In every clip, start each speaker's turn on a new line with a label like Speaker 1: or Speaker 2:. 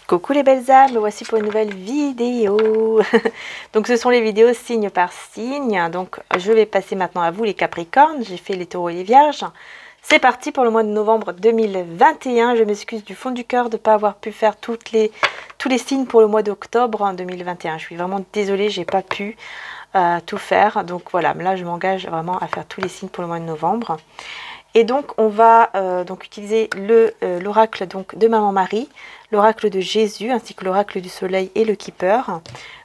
Speaker 1: Coucou les belles âmes, me voici pour une nouvelle vidéo. Donc ce sont les vidéos signe par signe. Donc je vais passer maintenant à vous les Capricornes. J'ai fait les Taureaux et les Vierges. C'est parti pour le mois de novembre 2021. Je m'excuse du fond du cœur de ne pas avoir pu faire tous les signes pour le mois d'octobre 2021. Je suis vraiment désolée, j'ai pas pu tout faire. Donc voilà, là je m'engage vraiment à faire tous les signes pour le mois de novembre. Et donc on va donc utiliser l'oracle de Maman Marie, l'oracle de Jésus ainsi que l'oracle du soleil et le Keeper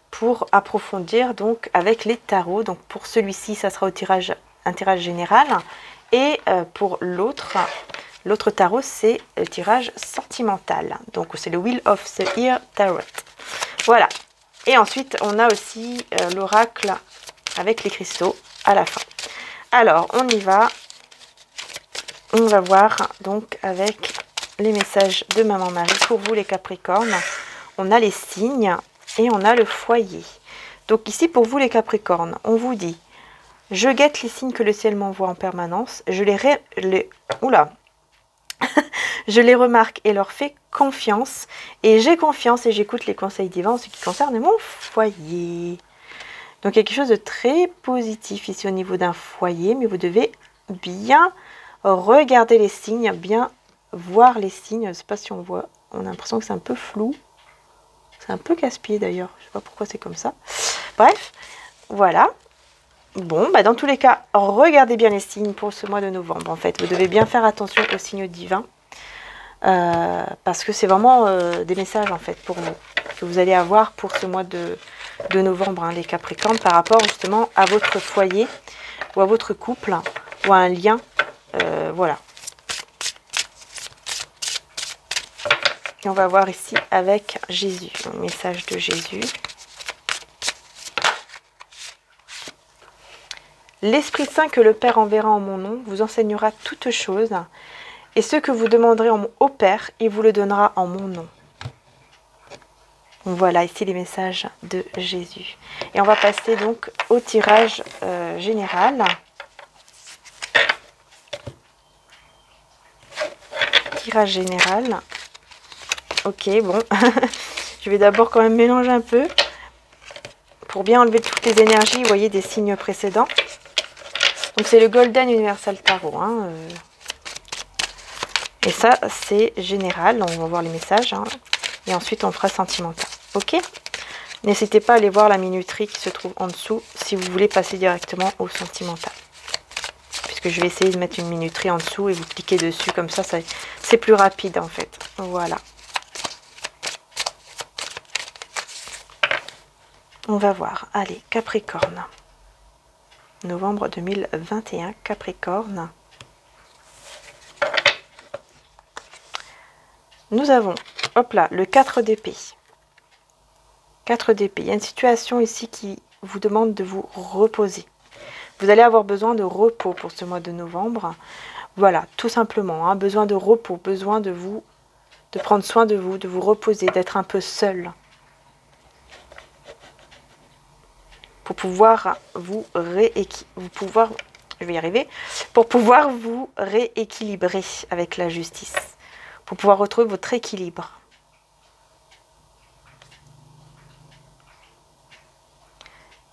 Speaker 1: pour approfondir donc avec les tarots. Donc pour celui-ci ça sera un tirage général et pour l'autre tarot c'est le tirage sentimental. Donc c'est le Wheel of the Year Tarot. Voilà. Et ensuite on a aussi l'oracle avec les cristaux à la fin. Alors on y va. On va voir donc avec les messages de Maman Marie pour vous les Capricornes. On a les signes et on a le foyer. Donc ici pour vous les Capricornes, on vous dit « Je guette les signes que le ciel m'envoie en permanence. Je je les remarque et leur fais confiance. Et j'ai confiance et j'écoute les conseils divins en ce qui concerne mon foyer. » Donc il y a quelque chose de très positif ici au niveau d'un foyer, mais vous devez bien regarder les signes, bien voir les signes. Je ne sais pas si on voit, on a l'impression que c'est un peu flou. C'est un peu casse-pied d'ailleurs, je ne sais pas pourquoi c'est comme ça. Bref, voilà. Bon, bah dans tous les cas, regardez bien les signes pour ce mois de novembre. En fait, vous devez bien faire attention aux signes divins. Parce que c'est vraiment des messages en fait pour vous. Que vous allez avoir pour ce mois de novembre, hein, les Capricornes, par rapport justement à votre foyer ou à votre couple ou à un lien. Voilà. Et on va voir ici avec Jésus, le message de Jésus. L'Esprit Saint que le Père enverra en mon nom vous enseignera toutes choses, et ce que vous demanderez au Père, il vous le donnera en mon nom. Voilà ici les messages de Jésus. Et on va passer donc au tirage général. Tirage général. Ok, bon. Je vais d'abord quand même mélanger un peu pour bien enlever toutes les énergies, vous voyez, des signes précédents. Donc c'est le Golden Universal Tarot. Hein. Et ça, c'est général. On va voir les messages. Hein. Et ensuite, on fera sentimental. Ok? N'hésitez pas à aller voir la minuterie qui se trouve en dessous si vous voulez passer directement au sentimental. Que je vais essayer de mettre une minuterie en dessous et vous cliquez dessus comme ça, c'est plus rapide en fait. Voilà. On va voir. Allez, Capricorne. Novembre 2021, Capricorne. Nous avons, hop là, le 4 d'épée. 4 d'épée. Il y a une situation ici qui vous demande de vous reposer. Vous allez avoir besoin de repos pour ce mois de novembre. Voilà, tout simplement. Hein, besoin de repos, besoin de prendre soin de vous reposer, d'être un peu seul. Pour pouvoir vous pour pouvoir vous rééquilibrer avec la justice. Pour pouvoir retrouver votre équilibre.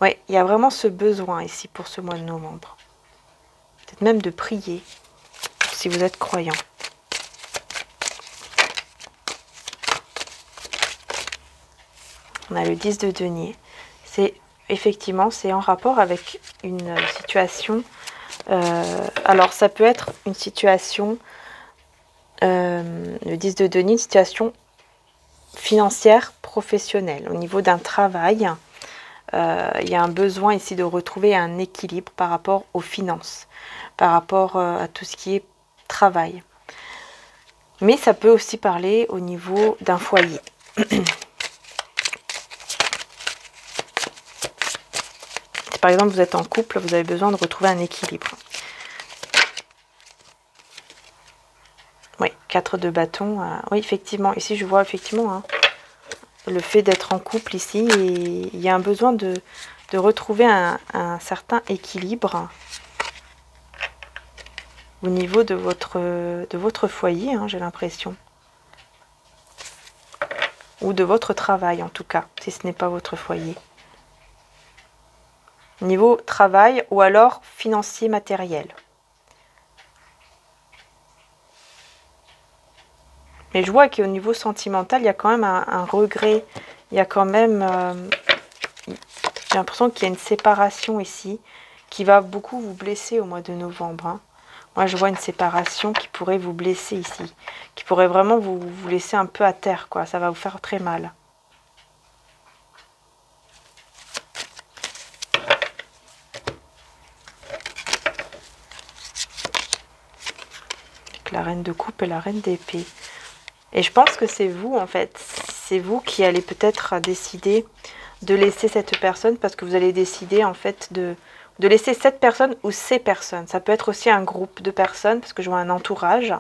Speaker 1: Oui, il y a vraiment ce besoin ici pour ce mois de novembre. Peut-être même de prier, si vous êtes croyant. On a le 10 de denier. C'est effectivement, c'est en rapport avec une situation. Alors, ça peut être une situation, le 10 de denier, une situation financière, professionnelle, au niveau d'un travail. Il y a un besoin ici de retrouver un équilibre par rapport aux finances, par rapport à tout ce qui est travail. Mais ça peut aussi parler au niveau d'un foyer. Si par exemple vous êtes en couple, vous avez besoin de retrouver un équilibre. Oui, 4 de bâton. Oui, effectivement, ici je vois effectivement... Hein, le fait d'être en couple ici, et il y a un besoin de retrouver un certain équilibre au niveau de votre foyer, hein, j'ai l'impression. ou de votre travail en tout cas, si ce n'est pas votre foyer. Niveau travail ou alors financier matériel. Mais je vois qu'au niveau sentimental, il y a quand même un regret. Il y a quand même... j'ai l'impression qu'il y a une séparation ici qui va beaucoup vous blesser au mois de novembre. Hein. Moi, je vois une séparation qui pourrait vous blesser ici. Qui pourrait vraiment vous laisser un peu à terre, quoi. Ça va vous faire très mal. Avec la reine de coupe et la reine d'épée. Et je pense que c'est vous, en fait. C'est vous qui allez peut-être décider de laisser cette personne parce que vous allez décider, en fait, de laisser cette personne ou ces personnes. Ça peut être aussi un groupe de personnes parce que je vois un entourage.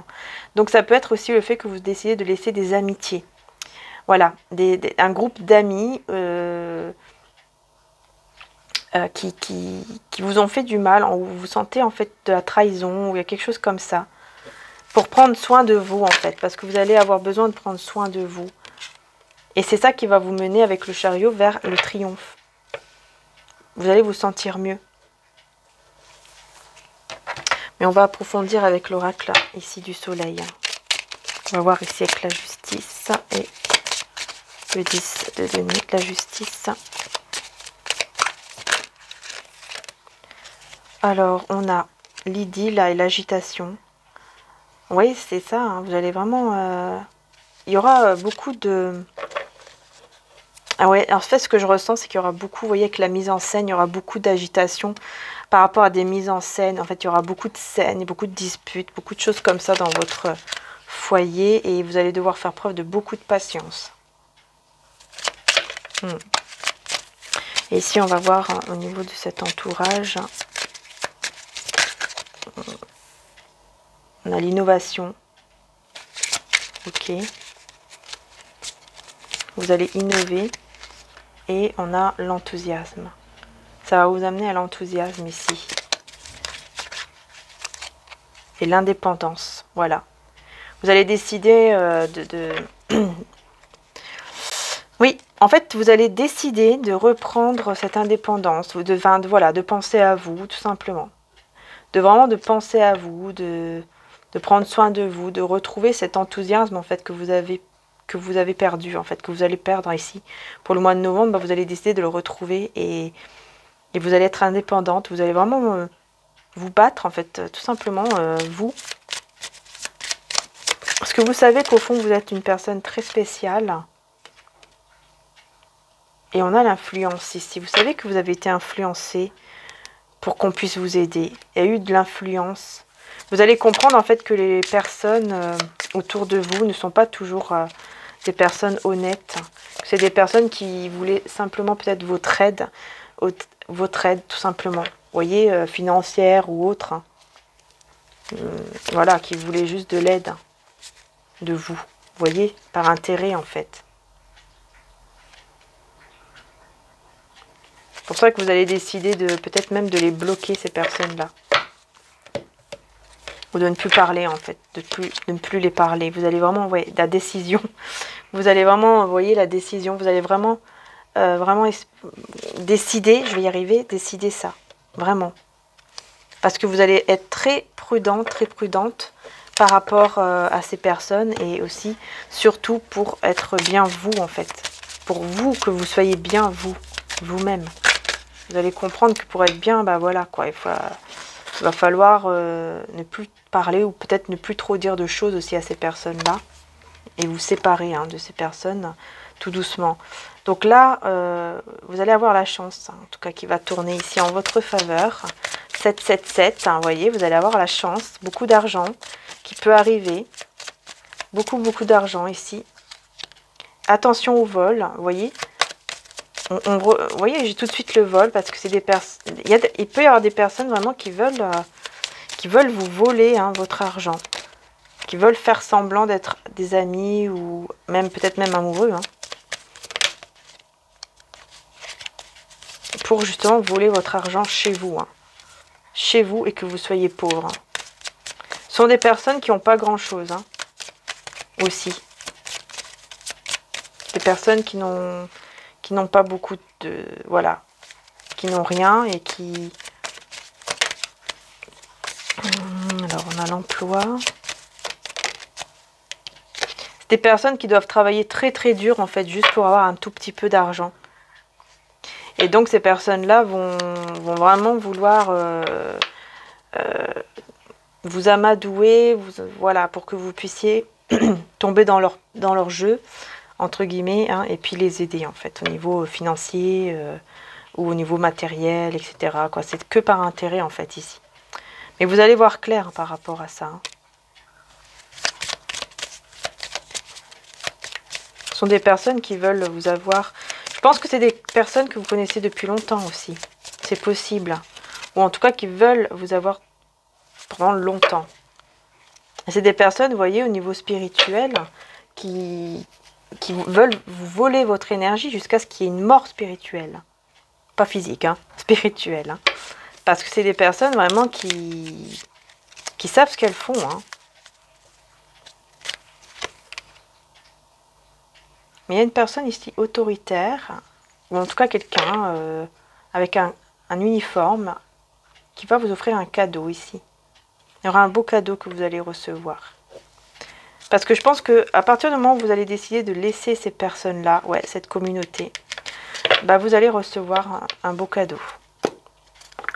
Speaker 1: Donc, ça peut être aussi le fait que vous décidez de laisser des amitiés. Voilà, un groupe d'amis qui vous ont fait du mal, où vous sentez, en fait, de la trahison, ou il y a quelque chose comme ça. Pour prendre soin de vous, en fait, parce que vous allez avoir besoin de prendre soin de vous. Et c'est ça qui va vous mener avec le chariot vers le triomphe. Vous allez vous sentir mieux. Mais on va approfondir avec l'oracle ici du soleil. On va voir ici avec la justice et le 10 de denier, la justice. Alors, on a l'idylle et l'agitation. Oui, c'est ça, hein, vous allez vraiment... il y aura beaucoup de... Ah ouais, en fait, ce que je ressens, c'est qu'il y aura beaucoup, vous voyez, avec la mise en scène, il y aura beaucoup d'agitation par rapport à des mises en scène. En fait, il y aura beaucoup de scènes, beaucoup de disputes, beaucoup de choses comme ça dans votre foyer et vous allez devoir faire preuve de beaucoup de patience. Et ici, on va voir au niveau de cet entourage... On a l'innovation. Ok. Vous allez innover. Et on a l'enthousiasme. Ça va vous amener à l'enthousiasme ici. Et l'indépendance. Voilà. Vous allez décider Oui, en fait, vous allez décider de reprendre cette indépendance. Ou de penser à vous, tout simplement. De penser à vous, de prendre soin de vous, de retrouver cet enthousiasme en fait que vous avez perdu, en fait, que vous allez perdre ici. Pour le mois de novembre, vous allez décider de le retrouver et vous allez être indépendante. Vous allez vraiment vous battre, en fait, tout simplement, vous. Parce que vous savez qu'au fond, vous êtes une personne très spéciale. Et on a l'influence ici. Vous savez que vous avez été influencé pour qu'on puisse vous aider. Il y a eu de l'influence. Vous allez comprendre en fait que les personnes autour de vous ne sont pas toujours des personnes honnêtes. C'est des personnes qui voulaient simplement peut-être votre aide tout simplement. Vous voyez, financière ou autre. Voilà, qui voulaient juste de l'aide de vous. Vous voyez, par intérêt en fait. C'est pour ça que vous allez décider de peut-être même de les bloquer ces personnes-là. Ou de ne plus parler en fait, de ne plus les parler. Vous allez vraiment, ouais, la décision. Vous allez vraiment, vous voyez, la décision. Vous allez vraiment, décider, je vais y arriver, décider ça. Vraiment. Parce que vous allez être très prudente par rapport à ces personnes. Et aussi, surtout, pour être bien vous en fait. Pour vous, que vous soyez bien vous-même. Vous allez comprendre que pour être bien, bah voilà quoi, il va falloir ne plus parler ou peut-être ne plus trop dire de choses aussi à ces personnes-là. Et vous séparer de ces personnes tout doucement. Donc là, vous allez avoir la chance, en tout cas qui va tourner ici en votre faveur. 777, vous voyez, vous allez avoir la chance, beaucoup d'argent qui peut arriver. Beaucoup d'argent ici. Attention au vol, vous voyez. Vous voyez, j'ai tout de suite le vol parce que c'est des personnes. Il peut y avoir des personnes vraiment qui veulent vous voler votre argent, qui veulent faire semblant d'être des amis ou même peut-être même amoureux, pour justement voler votre argent chez vous, et que vous soyez pauvre. Ce sont des personnes qui n'ont pas grand-chose aussi. Des personnes qui n'ont pas beaucoup de... Voilà. Qui n'ont rien et qui... Alors, on a l'emploi. Des personnes qui doivent travailler très très dur, en fait, juste pour avoir un tout petit peu d'argent. Et donc, ces personnes-là vont vraiment vouloir vous amadouer, voilà, pour que vous puissiez tomber dans leur jeu, entre guillemets, hein, et puis les aider, en fait, au niveau financier ou au niveau matériel, etc. C'est que par intérêt, en fait, ici. Mais vous allez voir clair hein, par rapport à ça. Hein. Ce sont des personnes qui veulent vous avoir... Je pense que c'est des personnes que vous connaissez depuis longtemps aussi. C'est possible. Ou en tout cas qui veulent vous avoir pendant longtemps. C'est des personnes, vous voyez, au niveau spirituel, qui veulent vous voler votre énergie jusqu'à ce qu'il y ait une mort spirituelle. Pas physique, hein, spirituelle. Hein. Parce que c'est des personnes vraiment qui savent ce qu'elles font. Hein. Mais il y a une personne ici autoritaire, ou en tout cas quelqu'un avec un uniforme, qui va vous offrir un cadeau ici. Il y aura un beau cadeau que vous allez recevoir. Parce que je pense qu'à partir du moment où vous allez décider de laisser ces personnes-là, ouais, cette communauté, bah vous allez recevoir un beau cadeau.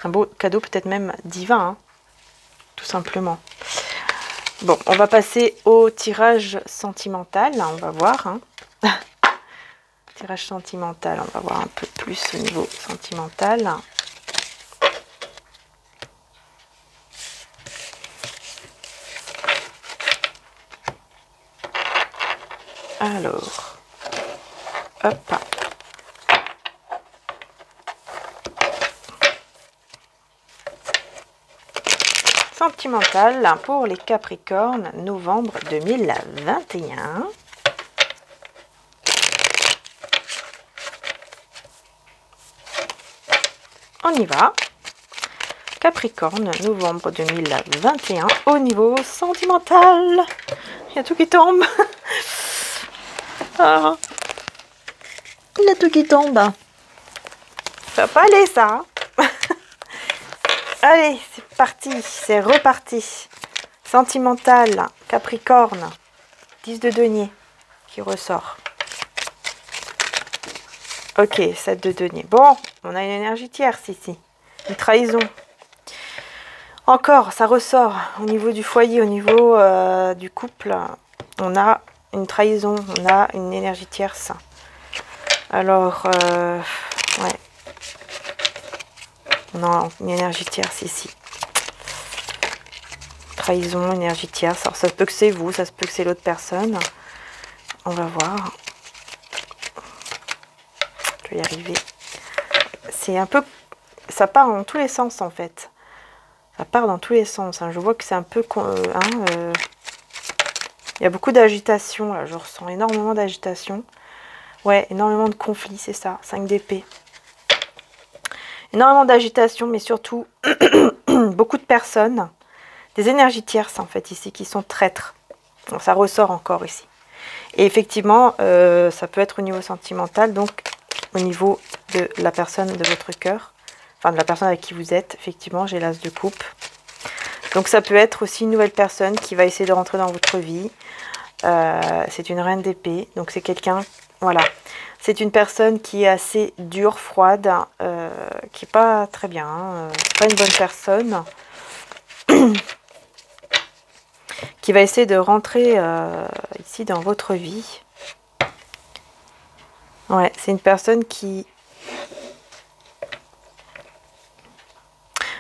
Speaker 1: Un beau cadeau peut-être même divin, hein, tout simplement. Bon, on va passer au tirage sentimental, on va voir. Hein. Tirage sentimental, on va voir un peu plus au niveau sentimental. Alors, hop. Sentimental pour les Capricornes, novembre 2021. On y va. Capricorne, novembre 2021, au niveau sentimental. Il y a tout qui tombe. Ah. Il y a tout qui tombe. Ça va pas aller, ça. Allez, c'est parti. C'est reparti. Sentimental, Capricorne. 10 de denier qui ressort. Ok, 7 de denier. Bon, on a une énergie tierce ici. Une trahison. Encore, ça ressort au niveau du foyer, au niveau du couple. On a une trahison, on a une énergie tierce. Alors, ouais. On a une énergie tierce ici. Trahison, énergie tierce. Alors, ça se peut que c'est vous, ça se peut que c'est l'autre personne. On va voir. Je vais y arriver. C'est un peu... Ça part dans tous les sens, en fait. Ça part dans tous les sens. Hein. Je vois que c'est un peu... il y a beaucoup d'agitation, là. Je ressens énormément d'agitation. Ouais, énormément de conflits, c'est ça. 5 d'épée. Énormément d'agitation, mais surtout beaucoup de personnes. Des énergies tierces, en fait, ici, qui sont traîtres. Donc, ça ressort encore ici. Et effectivement, ça peut être au niveau sentimental, donc au niveau de la personne de votre cœur. Enfin, de la personne avec qui vous êtes. Effectivement, j'ai l'as de coupe. Donc, ça peut être aussi une nouvelle personne qui va essayer de rentrer dans votre vie. C'est une reine d'épée. Donc, c'est quelqu'un... Voilà. C'est une personne qui est assez dure, froide, qui n'est pas très bien. Hein, pas une bonne personne. Qui va essayer de rentrer ici dans votre vie. Ouais, c'est une personne qui...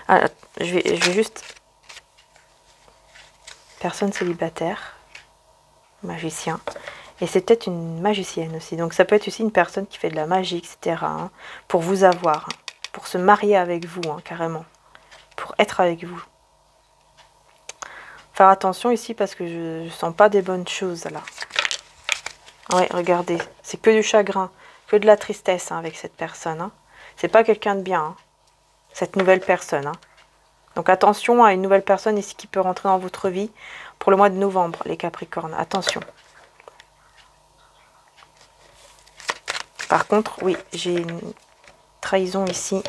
Speaker 1: Ah, je vais juste... Personne célibataire. Magicien. Et c'est peut-être une magicienne aussi. Donc ça peut être aussi une personne qui fait de la magie, etc. Hein, pour vous avoir. Hein, pour se marier avec vous, hein, carrément. Pour être avec vous. Faire attention ici parce que je ne sens pas des bonnes choses là. Ouais, regardez. C'est que du chagrin. Que de la tristesse hein, avec cette personne. Hein. C'est pas quelqu'un de bien. Hein, cette nouvelle personne. Hein. Donc attention à une nouvelle personne ici qui peut rentrer dans votre vie pour le mois de novembre, les Capricornes. Attention. Par contre, oui, j'ai une trahison ici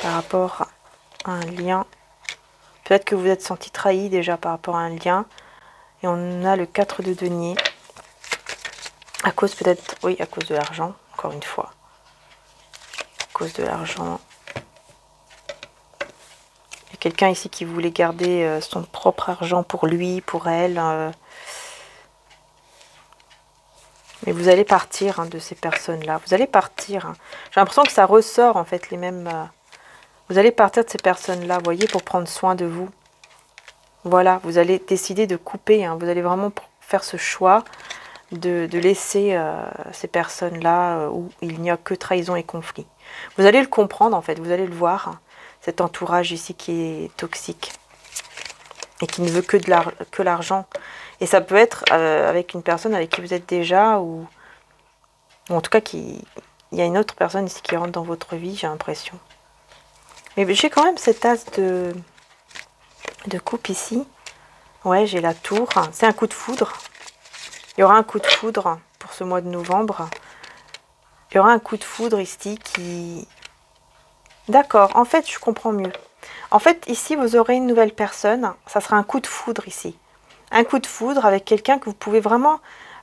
Speaker 1: par rapport à un lien. Peut-être que vous êtes senti trahi déjà par rapport à un lien. Et on a le 4 de denier. À cause peut-être, oui, à cause de l'argent, encore une fois. À cause de l'argent. Il y a quelqu'un ici qui voulait garder son propre argent pour lui, pour elle. Mais vous allez partir de ces personnes-là. Vous allez partir. J'ai l'impression que ça ressort en fait les mêmes... vous allez partir de ces personnes-là, vous voyez, pour prendre soin de vous. Voilà, vous allez décider de couper. Vous allez vraiment faire ce choix de laisser ces personnes-là où il n'y a que trahison et conflit. Vous allez le comprendre en fait, vous allez le voir. Cet entourage ici qui est toxique. Et qui ne veut que l'argent. Et ça peut être avec une personne avec qui vous êtes déjà, ou en tout cas, il y a une autre personne ici qui rentre dans votre vie, j'ai l'impression. Mais j'ai quand même cet as de coupe ici. Ouais, j'ai la tour. C'est un coup de foudre. Il y aura un coup de foudre pour ce mois de novembre. Il y aura un coup de foudre ici qui... D'accord, en fait, je comprends mieux. En fait, ici, vous aurez une nouvelle personne. Ça sera un coup de foudre ici. Un coup de foudre avec quelqu'un que vous pouvez vraiment...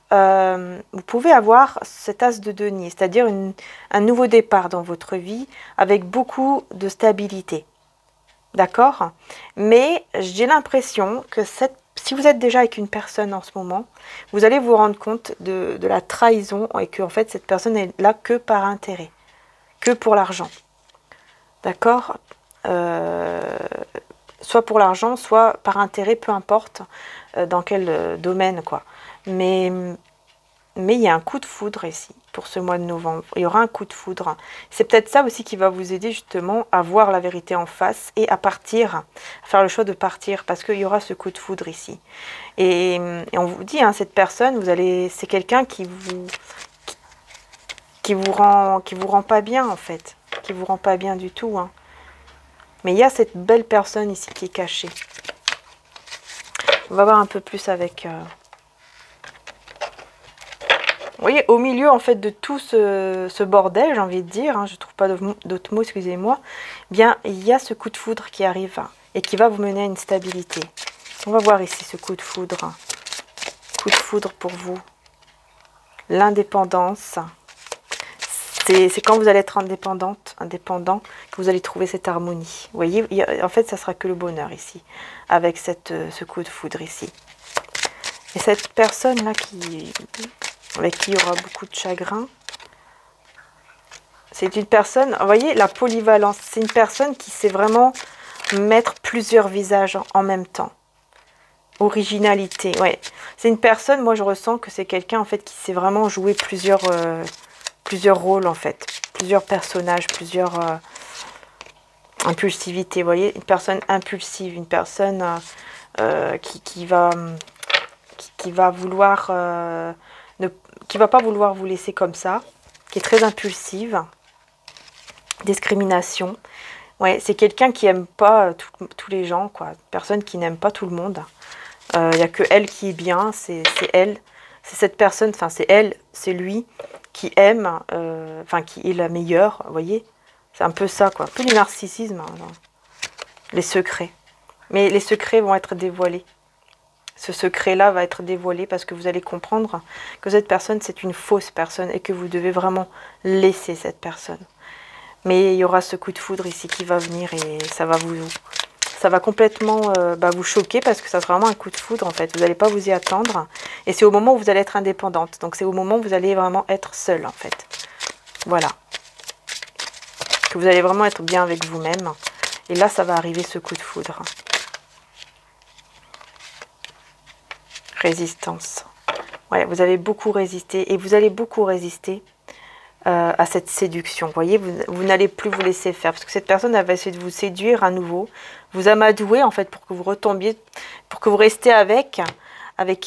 Speaker 1: vous pouvez avoir cet as de denier, c'est-à-dire un nouveau départ dans votre vie avec beaucoup de stabilité. D'accord? Mais j'ai l'impression que si vous êtes déjà avec une personne en ce moment, vous allez vous rendre compte de la trahison et que en fait, cette personne est là que par intérêt, que pour l'argent. D'accord? Soit pour l'argent, soit par intérêt, peu importe dans quel domaine, quoi. Mais il y a un coup de foudre ici, pour ce mois de novembre. Il y aura un coup de foudre. C'est peut-être ça aussi qui va vous aider justement à voir la vérité en face et à partir, à faire le choix de partir, parce qu'il y aura ce coup de foudre ici. Et on vous dit, cette personne, c'est quelqu'un qui vous rend pas bien, en fait. Qui vous rend pas bien du tout, Mais il y a cette belle personne ici qui est cachée. On va voir un peu plus avec... Vous voyez, au milieu en fait de tout ce bordel, j'ai envie de dire, je ne trouve pas d'autres mots, excusez-moi, bien il y a ce coup de foudre qui arrive et qui va vous mener à une stabilité. On va voir ici ce coup de foudre. Coup de foudre pour vous. L'indépendance. C'est quand vous allez être indépendant, que vous allez trouver cette harmonie. Vous voyez, en fait, ça sera que le bonheur ici, avec ce coup de foudre ici. Et cette personne-là avec qui il y aura beaucoup de chagrin, c'est une personne, vous voyez, la polyvalence, c'est une personne qui sait vraiment mettre plusieurs visages en même temps. Originalité, ouais. C'est une personne, moi je ressens que c'est quelqu'un en fait qui sait vraiment jouer plusieurs rôles en fait, plusieurs personnages, plusieurs impulsivités, vous voyez, une personne impulsive, une personne qui va vouloir, qui va pas vouloir vous laisser comme ça, qui est très impulsive, discrimination, ouais, c'est quelqu'un qui aime pas tous les gens, quoi, personne qui n'aime pas tout le monde. Il n'y a que elle qui est bien, c'est elle, c'est cette personne, enfin c'est elle, c'est lui qui aime, enfin qui est la meilleure, vous voyez. C'est un peu ça, quoi, un peu du narcissisme, les secrets. Mais les secrets vont être dévoilés. Ce secret-là va être dévoilé parce que vous allez comprendre que cette personne, c'est une fausse personne et que vous devez vraiment laisser cette personne. Mais il y aura ce coup de foudre ici qui va venir et ça va complètement vous choquer parce que ça sera vraiment un coup de foudre en fait. Vous n'allez pas vous y attendre. Et c'est au moment où vous allez être indépendante. Donc c'est au moment où vous allez vraiment être seule en fait. Voilà. Que vous allez vraiment être bien avec vous-même. Et là, ça va arriver ce coup de foudre. Résistance. Ouais, vous avez beaucoup résisté et vous allez beaucoup résister à cette séduction. Vous voyez, vous n'allez plus vous laisser faire parce que cette personne elle va essayer de vous séduire à nouveau, vous amadouer en fait pour que vous retombiez, pour que vous restiez avec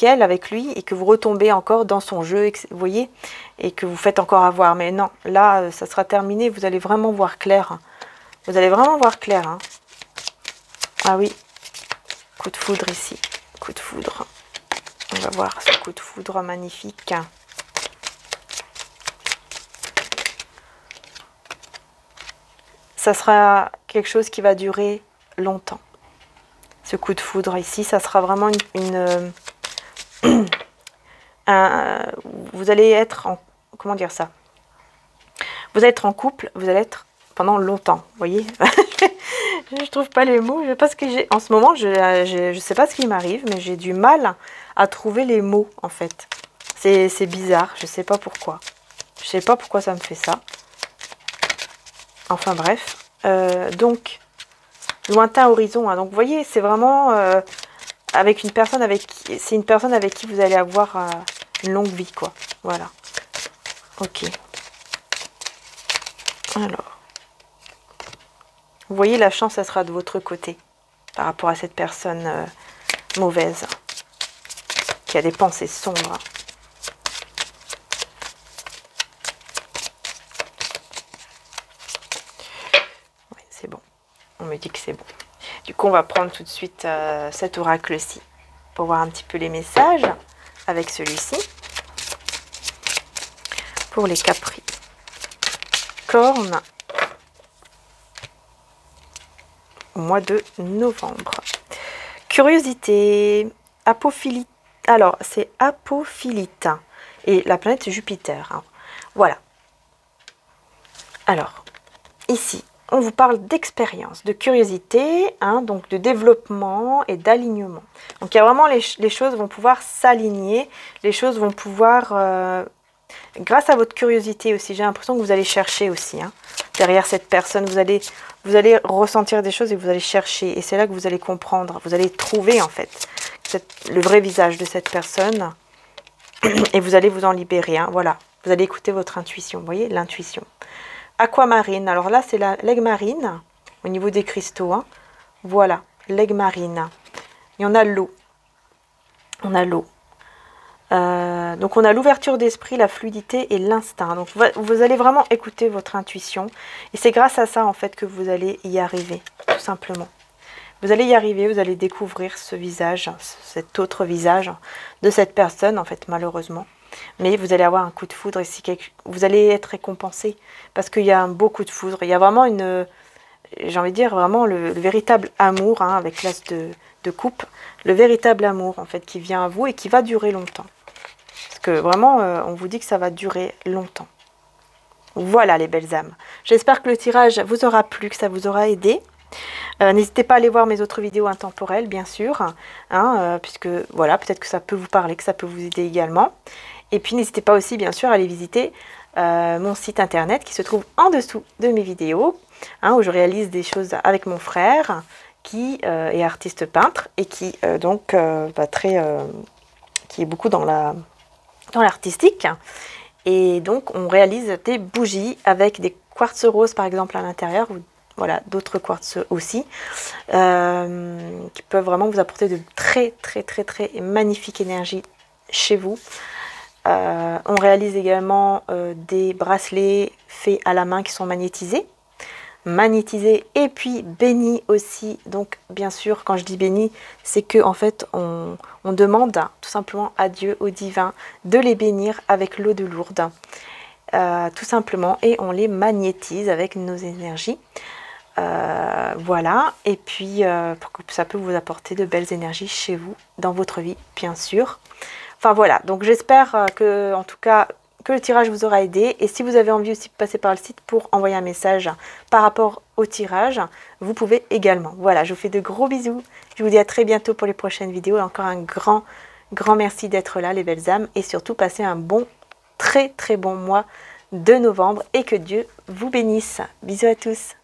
Speaker 1: elle, avec lui et que vous retombez encore dans son jeu, vous voyez, et que vous faites encore avoir. Mais non, là, ça sera terminé. Vous allez vraiment voir clair. Vous allez vraiment voir clair. Ah oui, coup de foudre ici, coup de foudre. On va voir ce coup de foudre magnifique. ça sera quelque chose qui va durer longtemps. Ce coup de foudre ici, ça sera vraiment vous allez être en... Comment dire ça? Vous allez être en couple, vous allez être pendant longtemps, vous voyez. Je trouve pas les mots, je sais pas ce que j'ai. En ce moment, je sais pas ce qui m'arrive, mais j'ai du mal à trouver les mots, en fait. C'est bizarre, je sais pas pourquoi. Je sais pas pourquoi ça me fait ça. Enfin bref. Donc, lointain horizon. Hein. Donc, vous voyez, c'est vraiment avec une personne avec qui... C'est une personne avec qui vous allez avoir une longue vie, quoi. Voilà. Ok. Alors. Vous voyez, la chance, ça sera de votre côté. Par rapport à cette personne mauvaise. Qui a des pensées sombres. Oui, c'est bon. On me dit que c'est bon. Du coup, on va prendre tout de suite cet oracle-ci. Pour voir un petit peu les messages. Avec celui-ci. Pour les Capricornes. Au mois de novembre. Curiosité. Apophilite. Alors, c'est Apophilite. Et la planète, c'est Jupiter. Hein. Voilà. Alors, ici, on vous parle d'expérience, de curiosité, hein, donc de développement et d'alignement. Donc, il y a vraiment les choses vont pouvoir s'aligner. Les choses vont pouvoir... grâce à votre curiosité aussi, j'ai l'impression que vous allez chercher aussi. Hein, derrière cette personne, vous allez ressentir des choses et vous allez chercher. Et c'est là que vous allez comprendre. Vous allez trouver, en fait, le vrai visage de cette personne. Et vous allez vous en libérer. Hein, voilà. Vous allez écouter votre intuition. Vous voyez, l'intuition. Aquamarine. Alors là, c'est l'aigle marine. Au niveau des cristaux. Hein. Voilà. L'aigle marine. Et on a l'eau. On a l'eau. Donc on a l'ouverture d'esprit, la fluidité et l'instinct. Donc vous allez vraiment écouter votre intuition. Et c'est grâce à ça en fait que vous allez y arriver. Tout simplement. Vous allez y arriver, vous allez découvrir ce visage, cet autre visage de cette personne en fait malheureusement. Mais vous allez avoir un coup de foudre ici. Vous allez être récompensé parce qu'il y a un beau coup de foudre. Il y a vraiment une... J'ai envie de dire vraiment le véritable amour hein, avec l'as de coupe. Le véritable amour en fait qui vient à vous et qui va durer longtemps. Parce que vraiment, on vous dit que ça va durer longtemps. Voilà les belles âmes. J'espère que le tirage vous aura plu, que ça vous aura aidé. N'hésitez pas à aller voir mes autres vidéos intemporelles, bien sûr. Hein, puisque voilà, peut-être que ça peut vous parler, que ça peut vous aider également. Et puis n'hésitez pas aussi, bien sûr, à aller visiter mon site internet qui se trouve en dessous de mes vidéos. Hein, où je réalise des choses avec mon frère qui est artiste peintre et qui qui est beaucoup dans l'artistique. Et donc on réalise des bougies avec des quartz roses par exemple à l'intérieur, ou voilà, d'autres quartz aussi, qui peuvent vraiment vous apporter de très magnifiques énergies chez vous. On réalise également des bracelets faits à la main qui sont magnétisés et puis bénis aussi. Donc bien sûr quand je dis bénis, c'est que en fait on demande tout simplement à Dieu, au divin, de les bénir avec l'eau de Lourdes, tout simplement, et on les magnétise avec nos énergies. Voilà, et puis pour que ça peut vous apporter de belles énergies chez vous, dans votre vie, bien sûr. Enfin voilà, donc j'espère que, en tout cas, que le tirage vous aura aidé. Et si vous avez envie aussi de passer par le site pour envoyer un message par rapport au tirage, vous pouvez également. Voilà, je vous fais de gros bisous. Je vous dis à très bientôt pour les prochaines vidéos. Et encore un grand merci d'être là, les belles âmes. Et surtout, passez un bon, très bon mois de novembre. Et que Dieu vous bénisse. Bisous à tous.